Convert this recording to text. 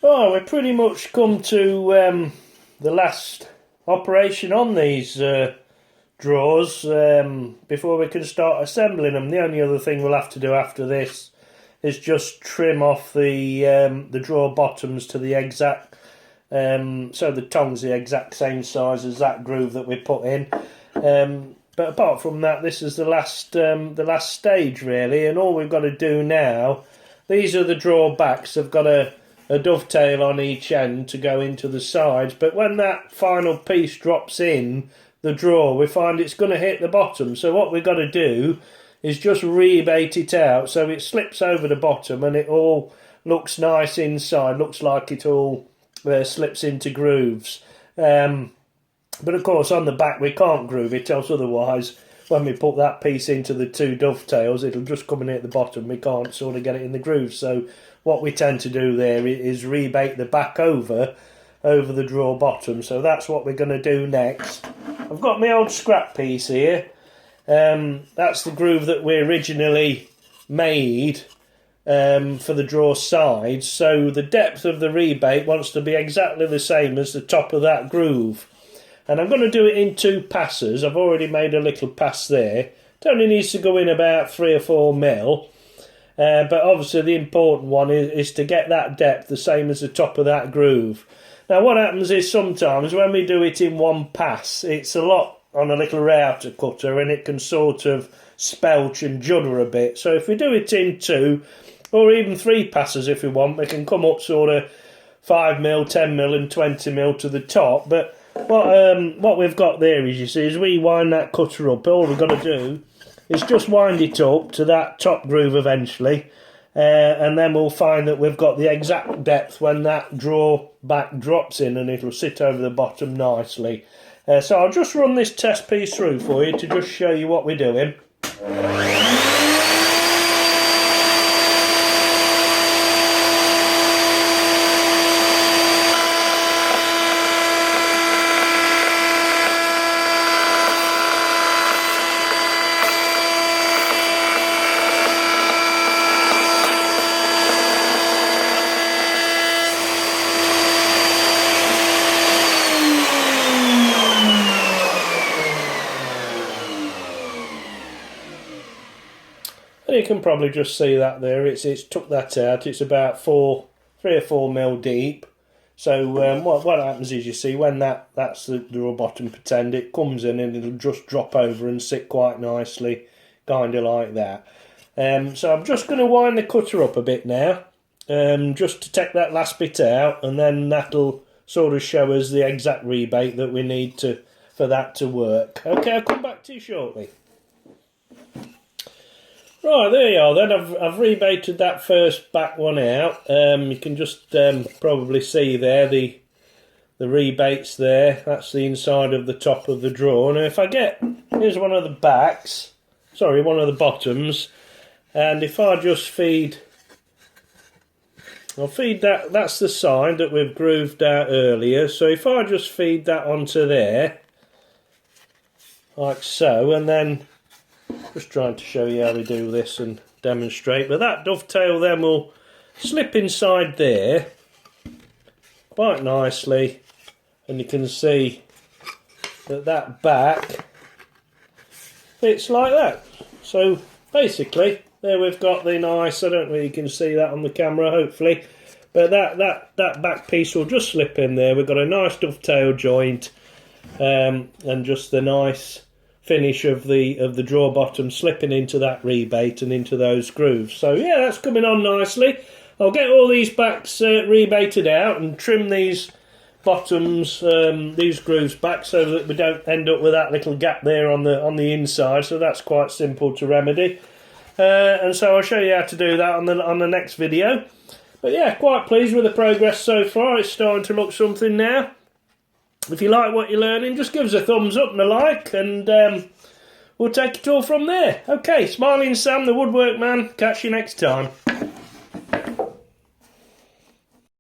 Oh, we've pretty much come to the last operation on these drawers before we can start assembling them. The only other thing we'll have to do after this is just trim off the drawer bottoms to the exact, so the tongue's the exact same size as that groove that we put in. But apart from that, this is the last stage really, and all we've got to do now. These are the drawer backs. They've got a dovetail on each end to go into the sides, but when that final piece drops in the drawer, we find it's going to hit the bottom. So what we've got to do is just rebate it out so it slips over the bottom and it all looks nice inside, looks like it all slips into grooves. But of course on the back we can't groove it, else otherwise when we put that piece into the two dovetails it'll just come in at the bottom. We can't sort of get it in the groove. So what we tend to do there is rebate the back over the drawer bottom. So that's what we're going to do next. I've got my old scrap piece here. That's the groove that we originally made for the drawer sides. So the depth of the rebate wants to be exactly the same as the top of that groove. And I'm going to do it in two passes. I've already made a little pass there. It only needs to go in about 3 or 4 mil. But obviously the important one is to get that depth the same as the top of that groove. Now what happens is sometimes when we do it in one pass, it's a lot on a little router cutter and it can sort of spelch and judder a bit. So if we do it in 2 or even 3 passes if we want, we can come up sort of 5 mil, 10 mil and 20 mil to the top. But what we've got there is, you see, is we wind that cutter up. All we've got to do is just wind it up to that top groove eventually, and then we'll find that we've got the exact depth when that drawer back drops in and it'll sit over the bottom nicely. So I'll just run this test piece through for you to just show you what we're doing. You can probably just see that there. It's took that out. It's about 3 or 4 mil deep. So what happens is, you see, when that's the drawer bottom, pretend it comes in and it'll just drop over and sit quite nicely, kind of like that. So I'm just going to wind the cutter up a bit now, just to take that last bit out, and then that'll sort of show us the exact rebate that we need for that to work. Okay, I'll come back to you shortly. Right, there you are then. I've rebated that first back one out. You can just probably see there the rebates there. That's the inside of the top of the drawer. Now if I here's one of the backs, sorry, one of the bottoms, and if I just I'll feed that's the side that we've grooved out earlier. So if I just feed that onto there, like so, and then just trying to show you how we do this and demonstrate. But that dovetail then will slip inside there quite nicely, and you can see that back fits like that. So basically there we've got the nice, I don't know if you can see that on the camera hopefully, but that back piece will just slip in there. We've got a nice dovetail joint, and just the nice finish of the drawer bottom slipping into that rebate and into those grooves. So yeah, that's coming on nicely. I'll get all these backs rebated out and trim these bottoms, these grooves back, so that we don't end up with that little gap there on the inside. So that's quite simple to remedy, and so I'll show you how to do that on the next video. But yeah, quite pleased with the progress so far. It's starting to look something now. If you like what you're learning, just give us a thumbs up and a like, and we'll take it all from there. Okay, Smiling Sam, the Woodwork Man. Catch you next time.